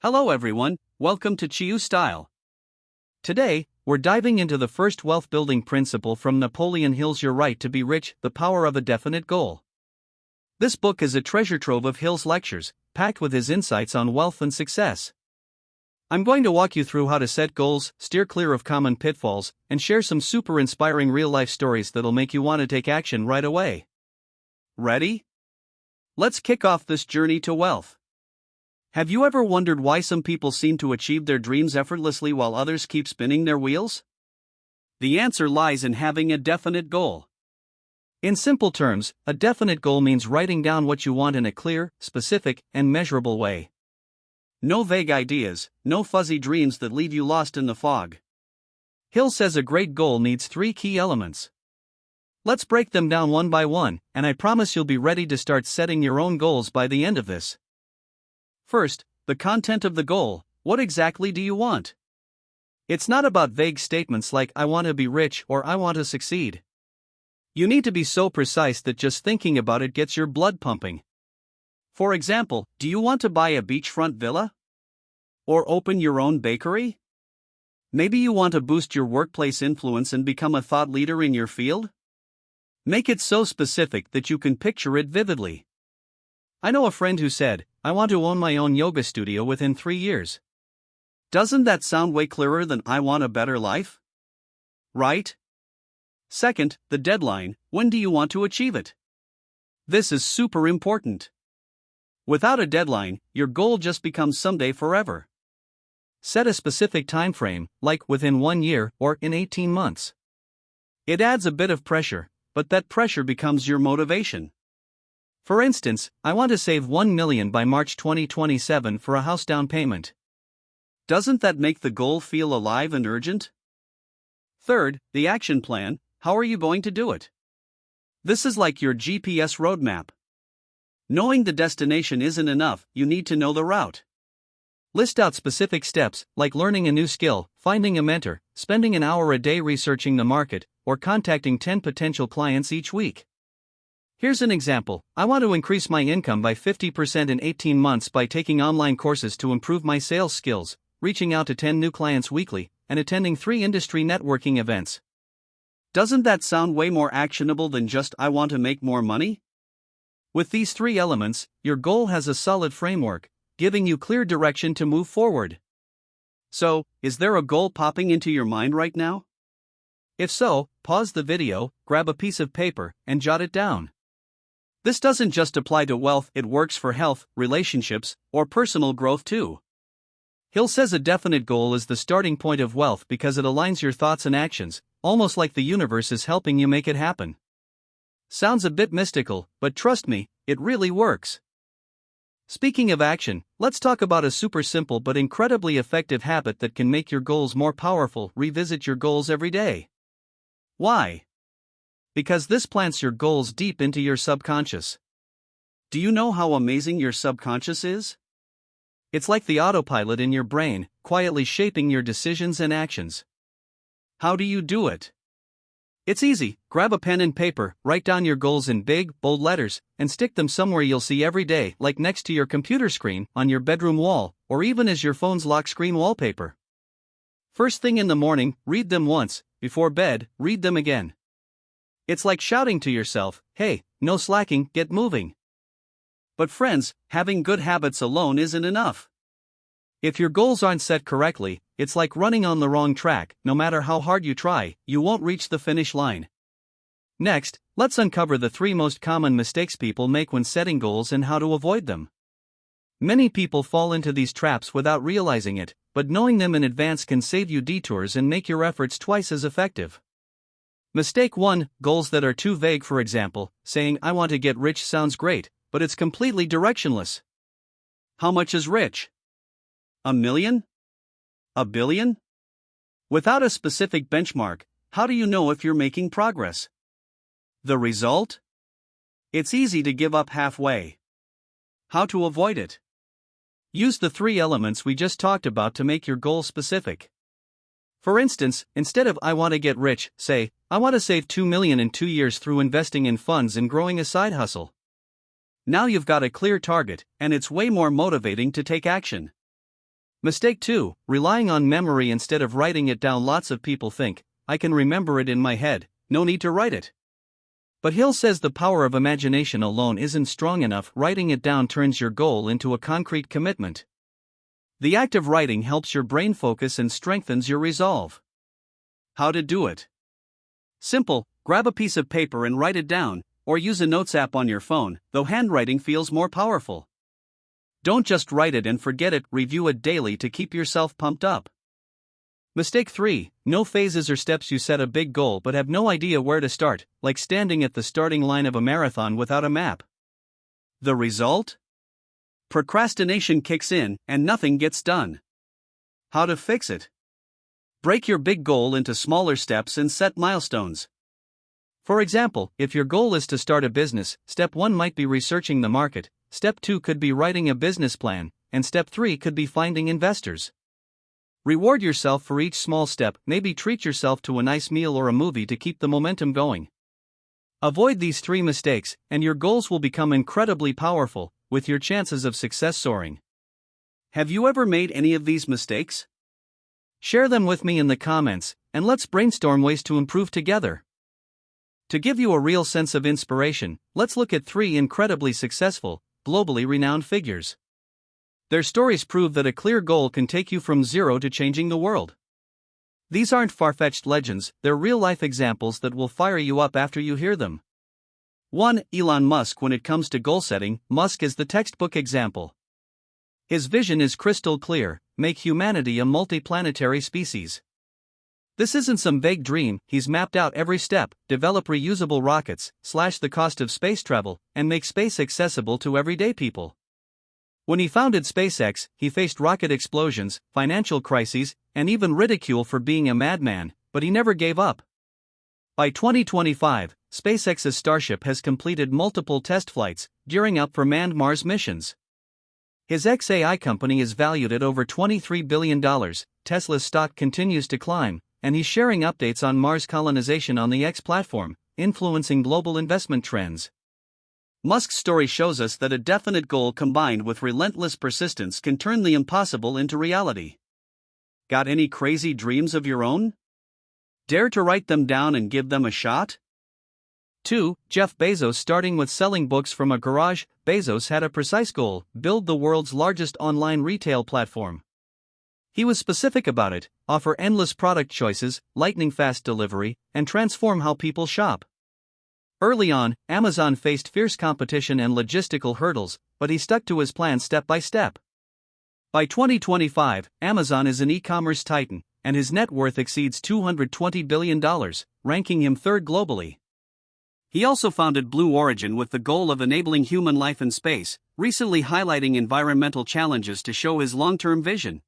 Hello everyone, welcome to CHIU STYLE. Today, we're diving into the first wealth building principle from Napoleon Hill's Your Right to Be Rich, The Power of a Definite Goal. This book is a treasure trove of Hill's lectures, packed with his insights on wealth and success. I'm going to walk you through how to set goals, steer clear of common pitfalls, and share some super inspiring real-life stories that'll make you want to take action right away. Ready? Let's kick off this journey to wealth. Have you ever wondered why some people seem to achieve their dreams effortlessly while others keep spinning their wheels? The answer lies in having a definite goal. In simple terms, a definite goal means writing down what you want in a clear, specific, and measurable way. No vague ideas, no fuzzy dreams that leave you lost in the fog. Hill says a great goal needs 3 key elements. Let's break them down one by one, and I promise you'll be ready to start setting your own goals by the end of this. First, the content of the goal. What exactly do you want? It's not about vague statements like I want to be rich or I want to succeed. You need to be so precise that just thinking about it gets your blood pumping. For example, do you want to buy a beachfront villa? Or open your own bakery? Maybe you want to boost your workplace influence and become a thought leader in your field? Make it so specific that you can picture it vividly. I know a friend who said, I want to own my own yoga studio within 3 years. Doesn't that sound way clearer than I want a better life? Right? Second, the deadline. When do you want to achieve it? This is super important. Without a deadline, your goal just becomes someday forever. Set a specific time frame, like within 1 year or in 18 months. It adds a bit of pressure, but that pressure becomes your motivation. For instance, I want to save $1 million by March 2027 for a house down payment. Doesn't that make the goal feel alive and urgent? Third, the action plan. How are you going to do it? This is like your GPS roadmap. Knowing the destination isn't enough, you need to know the route. List out specific steps, like learning a new skill, finding a mentor, spending an hour a day researching the market, or contacting 10 potential clients each week. Here's an example. I want to increase my income by 50% in 18 months by taking online courses to improve my sales skills, reaching out to 10 new clients weekly, and attending 3 industry networking events. Doesn't that sound way more actionable than just I want to make more money? With these 3 elements, your goal has a solid framework, giving you clear direction to move forward. So, is there a goal popping into your mind right now? If so, pause the video, grab a piece of paper, and jot it down. This doesn't just apply to wealth, it works for health, relationships, or personal growth too. Hill says a definite goal is the starting point of wealth because it aligns your thoughts and actions, almost like the universe is helping you make it happen. Sounds a bit mystical, but trust me, it really works. Speaking of action, let's talk about a super simple but incredibly effective habit that can make your goals more powerful. Revisit your goals every day. Why? Because this plants your goals deep into your subconscious. Do you know how amazing your subconscious is? It's like the autopilot in your brain, quietly shaping your decisions and actions. How do you do it? It's easy. Grab a pen and paper, write down your goals in big, bold letters, and stick them somewhere you'll see every day, like next to your computer screen, on your bedroom wall, or even as your phone's lock screen wallpaper. First thing in the morning, read them once. Before bed, read them again. It's like shouting to yourself, hey, no slacking, get moving. But friends, having good habits alone isn't enough. If your goals aren't set correctly, it's like running on the wrong track. No matter how hard you try, you won't reach the finish line. Next, let's uncover the 3 most common mistakes people make when setting goals and how to avoid them. Many people fall into these traps without realizing it, but knowing them in advance can save you detours and make your efforts twice as effective. Mistake 1, goals that are too vague. For example, saying I want to get rich sounds great, but it's completely directionless. How much is rich? $1 million? $1 billion? Without a specific benchmark, how do you know if you're making progress? The result? It's easy to give up halfway. How to avoid it? Use the 3 elements we just talked about to make your goal specific. For instance, instead of I want to get rich, say, I want to save $2 million in 2 years through investing in funds and growing a side hustle. Now you've got a clear target, and it's way more motivating to take action. Mistake 2, relying on memory instead of writing it down. Lots of people think, I can remember it in my head, no need to write it. But Hill says the power of imagination alone isn't strong enough. Writing it down turns your goal into a concrete commitment. The act of writing helps your brain focus and strengthens your resolve. How to do it? Simple, grab a piece of paper and write it down, or use a notes app on your phone, though handwriting feels more powerful. Don't just write it and forget it, review it daily to keep yourself pumped up. Mistake 3, no phases or steps. You set a big goal but have no idea where to start, like standing at the starting line of a marathon without a map. The result? Procrastination kicks in and nothing gets done. How to fix it? Break your big goal into smaller steps and set milestones. For example, if your goal is to start a business, step 1 might be researching the market, step 2 could be writing a business plan, and step 3 could be finding investors. Reward yourself for each small step, maybe treat yourself to a nice meal or a movie to keep the momentum going. Avoid these 3 mistakes, and your goals will become incredibly powerful, with your chances of success soaring. Have you ever made any of these mistakes? Share them with me in the comments, and let's brainstorm ways to improve together. To give you a real sense of inspiration, let's look at 3 incredibly successful, globally renowned figures. Their stories prove that a clear goal can take you from zero to changing the world. These aren't far-fetched legends, they're real-life examples that will fire you up after you hear them. 1. Elon Musk. When it comes to goal setting, Musk is the textbook example. His vision is crystal clear: make humanity a multi-planetary species. This isn't some vague dream, he's mapped out every step: develop reusable rockets, slash the cost of space travel, and make space accessible to everyday people. When he founded SpaceX, he faced rocket explosions, financial crises, and even ridicule for being a madman, but he never gave up. By 2025, SpaceX's Starship has completed multiple test flights, gearing up for manned Mars missions. His XAI company is valued at over $23 billion, Tesla's stock continues to climb, and he's sharing updates on Mars colonization on the X platform, influencing global investment trends. Musk's story shows us that a definite goal combined with relentless persistence can turn the impossible into reality. Got any crazy dreams of your own? Dare to write them down and give them a shot? 2. Jeff Bezos. Starting with selling books from a garage, Bezos had a precise goal: build the world's largest online retail platform. He was specific about it: offer endless product choices, lightning-fast delivery, and transform how people shop. Early on, Amazon faced fierce competition and logistical hurdles, but he stuck to his plan step by step. By 2025, Amazon is an e-commerce titan, and his net worth exceeds $220 billion, ranking him 3rd globally. He also founded Blue Origin with the goal of enabling human life in space, recently highlighting environmental challenges to show his long-term vision.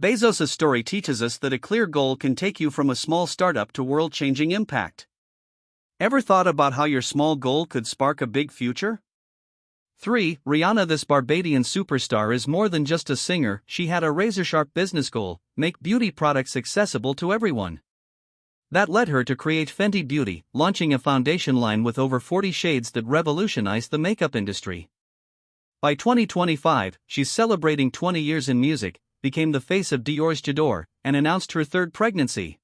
Bezos' story teaches us that a clear goal can take you from a small startup to world-changing impact. Ever thought about how your small goal could spark a big future? 3. Rihanna. This Barbadian superstar is more than just a singer. She had a razor-sharp business goal: make beauty products accessible to everyone. That led her to create Fenty Beauty, launching a foundation line with over 40 shades that revolutionized the makeup industry. By 2025, she's celebrating 20 years in music, became the face of Dior's J'adore, and announced her 3rd pregnancy.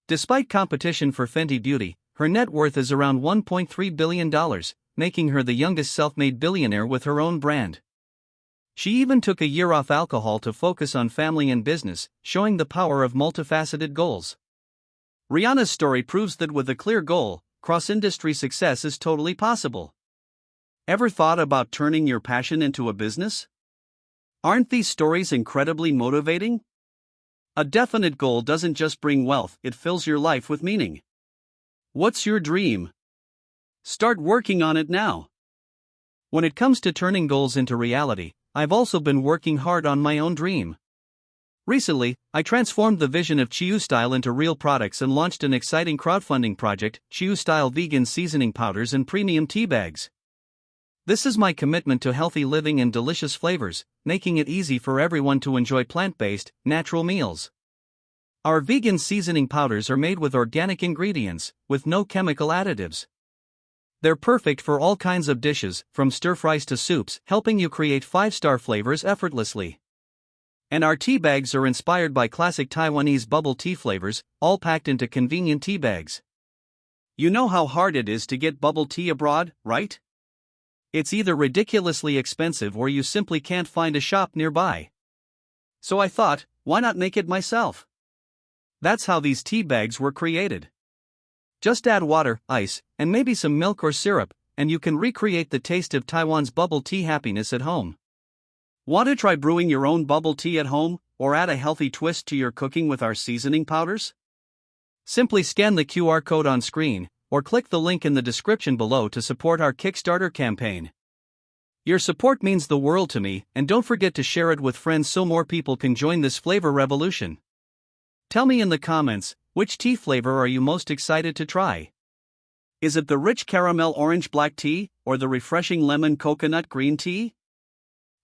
Despite competition for Fenty Beauty, her net worth is around $1.3 billion, making her the youngest self-made billionaire with her own brand. She even took a year off alcohol to focus on family and business, showing the power of multifaceted goals. Rihanna's story proves that with a clear goal, cross-industry success is totally possible. Ever thought about turning your passion into a business? Aren't these stories incredibly motivating? A definite goal doesn't just bring wealth, it fills your life with meaning. What's your dream? Start working on it now. When it comes to turning goals into reality, I've also been working hard on my own dream. Recently, I transformed the vision of CHIU STYLE into real products and launched an exciting crowdfunding project: CHIU STYLE vegan seasoning powders and premium tea bags. This is my commitment to healthy living and delicious flavors, making it easy for everyone to enjoy plant-based, natural meals. Our vegan seasoning powders are made with organic ingredients, with no chemical additives. They're perfect for all kinds of dishes, from stir-fries to soups, helping you create 5-star flavors effortlessly. And our tea bags are inspired by classic Taiwanese bubble tea flavors, all packed into convenient tea bags. You know how hard it is to get bubble tea abroad, right? It's either ridiculously expensive or you simply can't find a shop nearby. So I thought, why not make it myself? That's how these tea bags were created. Just add water, ice, and maybe some milk or syrup, and you can recreate the taste of Taiwan's bubble tea happiness at home. Want to try brewing your own bubble tea at home, or add a healthy twist to your cooking with our seasoning powders? Simply scan the QR code on screen, or click the link in the description below to support our Kickstarter campaign. Your support means the world to me, and don't forget to share it with friends so more people can join this flavor revolution. Tell me in the comments, which tea flavor are you most excited to try? Is it the rich caramel orange black tea, or the refreshing lemon coconut green tea?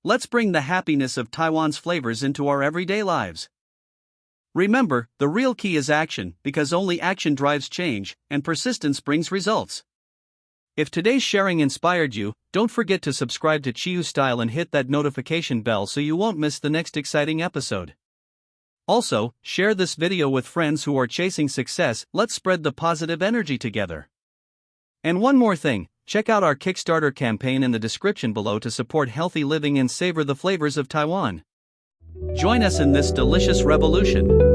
Let's bring the happiness of Taiwan's flavors into our everyday lives. Remember, the real key is action, because only action drives change, and persistence brings results. If today's sharing inspired you, don't forget to subscribe to CHIU STYLE and hit that notification bell so you won't miss the next exciting episode. Also, share this video with friends who are chasing success. Let's spread the positive energy together. And one more thing, check out our Kickstarter campaign in the description below to support healthy living and savor the flavors of Taiwan. Join us in this delicious revolution.